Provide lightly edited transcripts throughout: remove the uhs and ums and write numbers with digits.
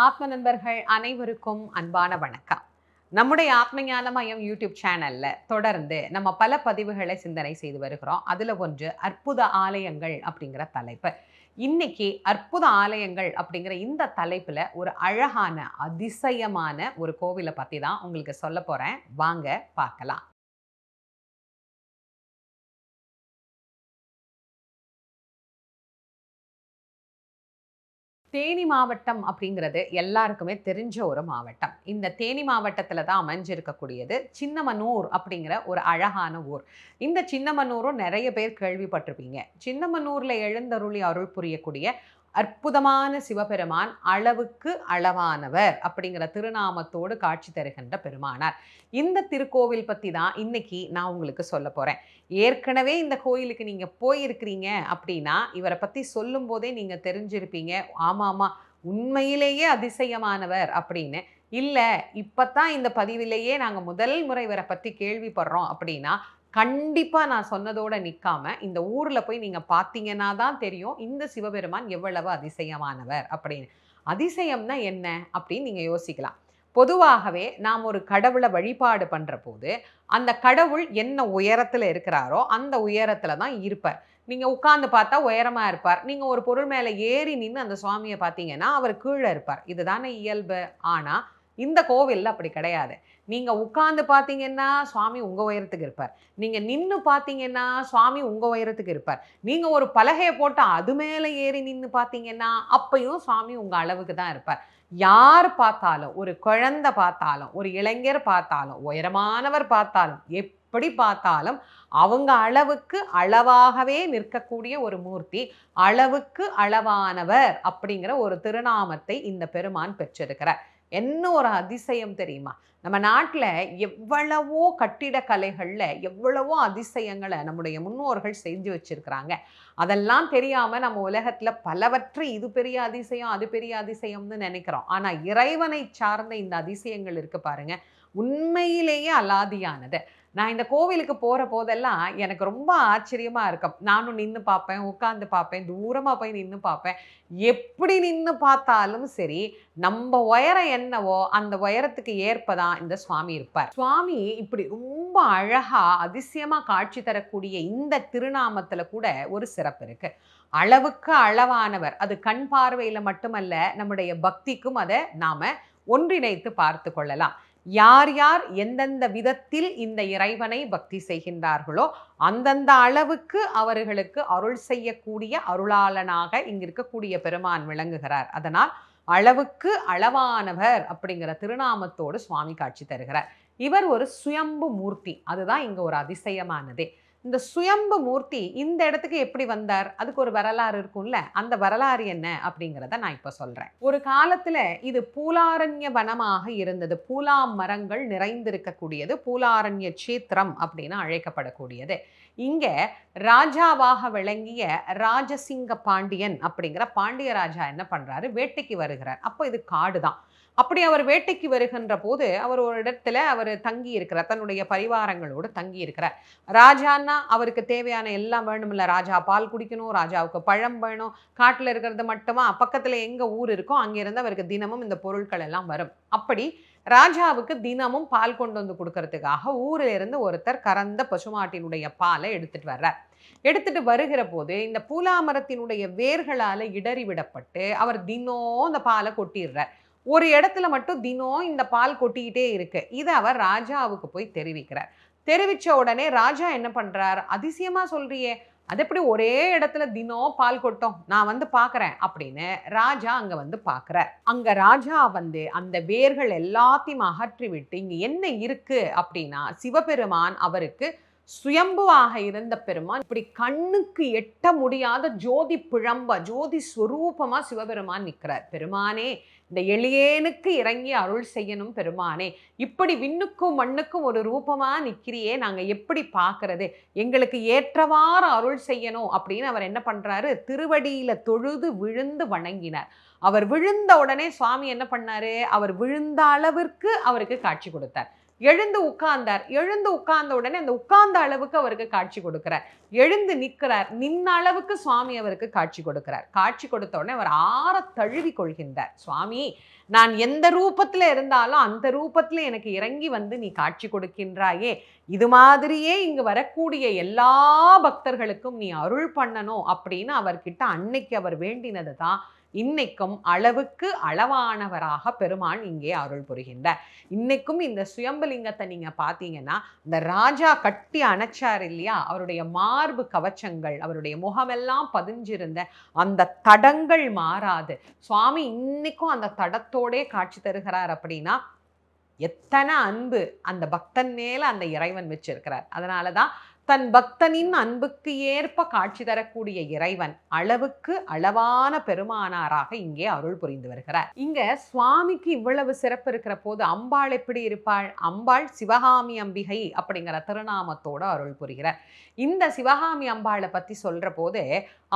ஆத்ம நண்பர்கள் அனைவருக்கும் அன்பான வணக்கம். நம்முடைய ஆத்ம ஞான மையம் யூடியூப் சேனல்ல தொடர்ந்து நம்ம பல பதிவுகளை சிந்தனை செய்து வருகிறோம். அதுல ஒன்று அற்புத ஆலயங்கள் அப்படிங்கிற தலைப்பு. இன்னைக்கு அற்புத ஆலயங்கள் அப்படிங்கிற இந்த தலைப்புல ஒரு அழகான அதிசயமான ஒரு கோவிலை பத்தி தான் உங்களுக்கு சொல்ல போறேன். வாங்க பார்க்கலாம். தேனி மாவட்டம் அப்படிங்கிறது எல்லாருக்குமே தெரிஞ்ச ஒரு மாவட்டம். இந்த தேனி மாவட்டத்துல தான் அமைஞ்சிருக்கக்கூடியது சின்னமனூர் அப்படிங்கிற ஒரு அழகான ஊர். இந்த சின்னமனூரும் நிறைய பேர் கேள்விப்பட்டிருப்பீங்க. சின்னமனூர்ல எழுந்தருளி அருள் புரியக்கூடிய அற்புதமான சிவபெருமான் அளவுக்கு அளவானவர் அப்படிங்கிற திருநாமத்தோடு காட்சி தருகின்ற பெருமானார். இந்த திருக்கோவில் பத்தி தான் இன்னைக்கு நான் உங்களுக்கு சொல்ல போறேன். ஏற்கனவே இந்த கோயிலுக்கு நீங்க போயிருக்கிறீங்க அப்படின்னா இவரை பத்தி சொல்லும் போதே நீங்க தெரிஞ்சிருப்பீங்க. ஆமா ஆமா, உண்மையிலேயே அதிசயமானவர் அப்படின்னு. இல்ல, இப்பதான் இந்த பதிவிலேயே நாங்க முதல் முறை இவரை பத்தி கேள்விப்படுறோம் அப்படின்னா கண்டிப்பா நான் சொன்னதோட நிக்காம இந்த ஊர்ல போய் நீங்க பார்த்தீங்கன்னா தான் தெரியும் இந்த சிவபெருமான் எவ்வளவு அதிசயமானவர் அப்படின்னு. அதிசயம்னா என்ன அப்படின்னு நீங்க யோசிக்கலாம். பொதுவாகவே நாம் ஒரு கடவுளை வழிபாடு பண்ற போது அந்த கடவுள் என்ன உயரத்துல இருக்கிறாரோ அந்த உயரத்துல தான் இருப்பார். நீங்க உட்கார்ந்து பார்த்தா உயரமா இருப்பார். நீங்க ஒரு பொருள் மேல ஏறி நின்று அந்த சுவாமியை பார்த்தீங்கன்னா அவர் கீழே இருப்பார். இதுதானே இயல்பு. ஆனா இந்த கோவில்ல அப்படி கிடையாது. நீங்க உட்கார்ந்து பார்த்தீங்கன்னா சுவாமி உங்க உயரத்துக்கு இருப்பார். நீங்க நின்னு பார்த்தீங்கன்னா சுவாமி உங்க உயரத்துக்கு இருப்பார். நீங்க ஒரு பலகையை போட்டு அது மேல ஏறி நின்னு பார்த்தீங்கன்னா அப்பயும் சுவாமி உங்க அளவுக்கு தான் இருப்பார். யார் பார்த்தாலும், ஒரு குழந்தை பார்த்தாலும், ஒரு இளைஞர் பார்த்தாலும், உயரமானவர் பார்த்தாலும், எப்படி பார்த்தாலும் அவங்க அளவுக்கு அளவாகவே நிற்கக்கூடிய ஒரு மூர்த்தி. அளவுக்கு அளவானவர் அப்படிங்கிற ஒரு திருநாமத்தை இந்த பெருமான் பெற்றிருக்கிறார். என்ன ஒரு அதிசயம் தெரியுமா? நம்ம நாட்டில் எவ்வளவோ கட்டிடக்கலைகளில் எவ்வளவோ அதிசயங்களை நம்முடைய முன்னோர்கள் செஞ்சு வச்சிருக்கிறாங்க. அதெல்லாம் தெரியாம நம்ம உலகத்துல பலவற்றை இது பெரிய அதிசயம் அது பெரிய அதிசயம்னு நினைக்கிறோம். ஆனா இறைவனை சார்ந்த இந்த அதிசயங்கள் இருக்கு பாருங்க, உண்மையிலேயே அலாதியானது. நான் இந்த கோவிலுக்கு போற போதெல்லாம் எனக்கு ரொம்ப ஆச்சரியமா இருக்கும். நானும் நின்று பார்ப்பேன், உட்கார்ந்து பார்ப்பேன், தூரமா போய் நின்று பார்ப்பேன். எப்படி நின்று பார்த்தாலும் சரி, நம்ம உயரம் என்னவோ அந்த உயரத்துக்கு ஏற்பதான் இந்த சுவாமி இருப்பார். சுவாமி இப்படி ரொம்ப அழகா அதிசயமா காட்சி தரக்கூடிய இந்த திருநாமத்துல கூட ஒரு சிறப்பு இருக்கு. அளவுக்கு அளவானவர். அது கண் பார்வையில மட்டுமல்ல, நம்முடைய பக்திக்கும் அதை நாம ஒன்றிணைத்து பார்த்து கொள்ளலாம். யார் யார் எந்தெந்த விதத்தில் இந்த இறைவனை பக்தி செய்கின்றார்களோ அந்தந்த அளவுக்கு அவர்களுக்கு அருள் செய்யக்கூடிய அருளாளனாக இங்கு இருக்கக்கூடிய பெருமான் விளங்குகிறார். அதனால் அளவுக்கு அளவானவர் அப்படிங்கிற திருநாமத்தோடு சுவாமி காட்சி தருகிறார். இவர் ஒரு சுயம்பு மூர்த்தி. அதுதான் இங்க ஒரு அதிசயமானதே. இந்த சுயம்பு மூர்த்தி இந்த இடத்துக்கு எப்படி வந்தார்? அதுக்கு ஒரு வரலாறு இருக்கும்ல. அந்த வரலாறு என்ன அப்படிங்கிறத நான் இப்ப சொல்றேன். ஒரு காலத்துல இது பூலாரண்ய வனமாக இருந்தது. பூலா மரங்கள் நிறைந்திருக்கக்கூடியது. பூலாரண்ய சேத்திரம் அப்படின்னு அழைக்கப்படக்கூடியது. இங்க ராஜாவாக விளங்கிய ராஜசிங்க பாண்டியன் அப்படிங்கிற பாண்டிய ராஜா என்ன பண்றாரு? வேட்டைக்கு வருகிறார். அப்போ இது காடுதான். அப்படி அவர் வேட்டைக்கு வருகின்ற போது அவர் ஒரு இடத்துல அவர் தங்கி இருக்கிறார். தன்னுடைய பரிவாரங்களோடு தங்கி இருக்கிறார். ராஜான்னா அவருக்கு தேவையான எல்லாம் வேணுமில்ல. ராஜா பால் குடிக்கணும், ராஜாவுக்கு பழம் வேணும். காட்டில் இருக்கிறது மட்டுமா, பக்கத்துல எங்க ஊர் இருக்கோ அங்கிருந்து அவருக்கு தினமும் இந்த பொருட்கள் எல்லாம் வரும். அப்படி ராஜாவுக்கு தினமும் பால் கொண்டு வந்து கொடுக்கறதுக்காக ஊரில் இருந்து ஒருத்தர் கறந்த பசுமாட்டினுடைய பாலை எடுத்துட்டு வர்றார். எடுத்துட்டு வருகிற போது இந்த பூலாமரத்தினுடைய வேர்களால இடறி விடப்பட்டு அவர் தினம் அந்த பாலை கொட்டிடுறார். ஒரு இடத்துல மட்டும் தினம் இந்த பால் கொட்டிக்கிட்டே இருக்கு. இதை அவர் ராஜாவுக்கு போய் தெரிவிக்கிறார். தெரிவிச்ச உடனே ராஜா என்ன பண்றார்? அதிசயமா சொல்றியே, அது எப்படி ஒரே இடத்துல தினம் பால் கொட்டும், நான் வந்து பாக்குறேன் அப்படின்னு ராஜா அங்க வந்து பாக்குறார். அங்க ராஜா வந்து அந்த வேர்கள் எல்லாத்தையும் அகற்றி விட்டு இங்க என்ன இருக்கு அப்படின்னா சிவபெருமான் அவருக்கு சுயம்புவாக இருந்த பெருமான் இப்படி கண்ணுக்கு எட்ட முடியாத ஜோதி பிழம்ப ஜோதி ஸ்வரூபமா சிவபெருமான் நிற்கிறார். பெருமானே, இந்த எளியேனுக்கு இறங்கி அருள் செய்யணும் பெருமானே, இப்படி விண்ணுக்கும் மண்ணுக்கும் ஒரு ரூபமா நிற்கிறியே, நாங்க எப்படி பார்க்கறது? எங்களுக்கு ஏற்றவாறு அருள் செய்யணும் அப்படின்னு அவர் என்ன பண்றாரு? திருவடியில தொழுது விழுந்து வணங்கினார். அவர் விழுந்த உடனே சுவாமி என்ன பண்ணாரு? அவர் விழுந்த அளவிற்கு அவருக்கு காட்சி கொடுத்தார். எழுந்து உட்கார்ந்தார். எழுந்து உட்கார்ந்த உடனே அந்த உட்கார்ந்த அளவுக்கு அவருக்கு காட்சி கொடுக்கிறார். எழுந்து நிற்கிறார். நின்ன அளவுக்கு சுவாமி அவருக்கு காட்சி கொடுக்கிறார். காட்சி கொடுத்த உடனே அவர் ஆற தழுவி கொள்கின்றார். சுவாமி, நான் எந்த ரூபத்துல இருந்தாலும் அந்த ரூபத்துல எனக்கு இறங்கி வந்து நீ காட்சி கொடுக்கின்றாயே, இது மாதிரியே இங்கு வரக்கூடிய எல்லா பக்தர்களுக்கும் நீ அருள் பண்ணணும் அப்படின்னு அவர்கிட்ட அன்னைக்கு அவர் வேண்டினது தான் இன்னைக்கும் அளவுக்கு அளவானவராக பெருமான் இங்கே அருள் புரிகின்றார். இன்னைக்கும் இந்த சுயம்பலிங்கத்தை நீங்க பார்த்தீங்கன்னா, இந்த ராஜா கட்டி அணைச்சார் இல்லையா, அவருடைய மார்பு கவச்சங்கள், அவருடைய முகமெல்லாம் பதிஞ்சிருந்த அந்த தடங்கள் மாறாது. சுவாமி இன்னைக்கும் அந்த தடத்தோடே காட்சி தருகிறார் அப்படின்னா எத்தனை அன்பு அந்த பக்தன் மேல அந்த இறைவன் வச்சிருக்கிறார். அதனாலதான் தன் பக்தனின் அன்புக்கு ஏற்ப காட்சி தரக்கூடிய இறைவன் அளவுக்கு அளவான பெருமானாராக இங்கே அருள் புரிந்து வருகிறார். இங்க சுவாமிக்கு இவ்வளவு சிறப்பு இருக்கிற போது அம்பாள் எப்படி இருப்பாள்? அம்பாள் சிவகாமி அம்பிகை அப்படிங்கிற திருநாமத்தோட அருள் புரிகிறார். இந்த சிவகாமி அம்பாளை பத்தி சொல்ற போது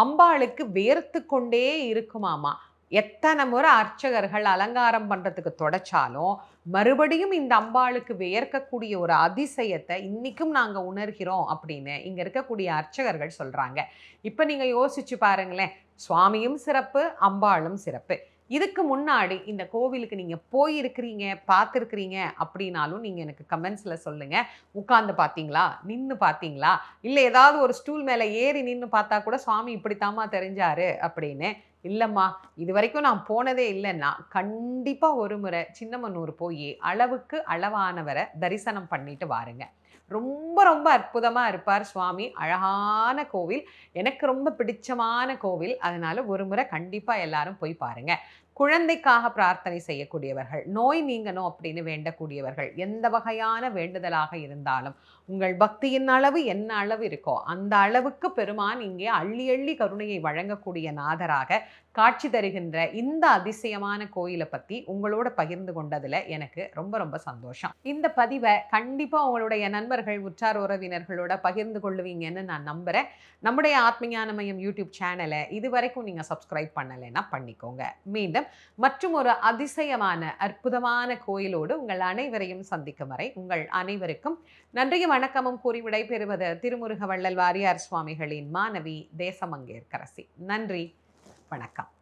அம்பாளுக்கு வேர்த்து கொண்டே இருக்குமாமா. எத்தனை முறை அர்ச்சகர்கள் அலங்காரம் பண்றதுக்கு தொடச்சாலும் மறுபடியும் இந்த அம்பாளுக்கு வியர்க்கக்கூடிய ஒரு அதிசயத்தை இன்னைக்கும் நாங்க உணர்கிறோம் அப்படின்னு இங்க இருக்கக்கூடிய அர்ச்சகர்கள் சொல்றாங்க. இப்ப நீங்க யோசிச்சு பாருங்களேன், சுவாமியும் சிறப்பு, அம்பாளும் சிறப்பு. இதுக்கு முன்னாடி இந்த கோவிலுக்கு நீங்க போயிருக்கிறீங்க, பார்த்துருக்கிறீங்க அப்படின்னாலும் நீங்க எனக்கு கமெண்ட்ஸ்ல சொல்லுங்க. உட்கார்ந்து பார்த்தீங்களா, நின்று பார்த்தீங்களா, இல்லை ஏதாவது ஒரு ஸ்டூல் மேலே ஏறி நின்று பார்த்தா கூட சுவாமி இப்படித்தாம்மா தெரிஞ்சாரு அப்படின்னு. இல்லைம்மா, இது வரைக்கும் நான் போனதே இல்லைன்னா கண்டிப்பாக ஒரு முறை சின்னமனூர் போய் அளவுக்கு அளவானவரை தரிசனம் பண்ணிட்டு வாருங்க. ரொம்ப ரொம்ப அற்புதமாக இருப்பார் சுவாமி. அழகான கோவில், எனக்கு ரொம்ப பிடிச்சமான கோவில். அதனால ஒரு முறை கண்டிப்பாக எல்லாரும் போய் பாருங்க. குழந்தைக்காக பிரார்த்தனை செய்யக்கூடியவர்கள், நோய் நீங்கணும் அப்படின்னு வேண்டக்கூடியவர்கள், எந்த வகையான வேண்டுதலாக இருந்தாலும் உங்கள் பக்தியின் அளவு என்ன அளவு இருக்கோ அந்த அளவுக்கு பெருமான் இங்கே அள்ளி அள்ளி கருணையை வழங்கக்கூடிய நாதராக காட்சி தருகின்ற இந்த அதிசயமான கோயிலை பற்றி உங்களோட பகிர்ந்து கொண்டதில் எனக்கு ரொம்ப ரொம்ப சந்தோஷம். இந்த பதிவை கண்டிப்பாக உங்களுடைய நண்பர்கள், உற்றார் உறவினர்களோட பகிர்ந்து கொள்ளுவீங்கன்னு நான் நம்புகிறேன். நம்முடைய ஆத்மஞான மையம் யூடியூப் சேனலை இது வரைக்கும் நீங்கள் சப்ஸ்கிரைப் பண்ணலைன்னா பண்ணிக்கோங்க. மீண்டும் மற்றும் ஒரு அதிசயமான அற்புதமான கோயிலோடு உங்கள் அனைவரையும் சந்திக்கும் வரை உங்கள் அனைவருக்கும் நன்றியும் வணக்கமும் கூறி விடைபெறுவது திருமுருக வள்ளல் வாரியார் சுவாமிகளின் மாணவி தேசமங்கேற்கரசி. நன்றி, வணக்கம்.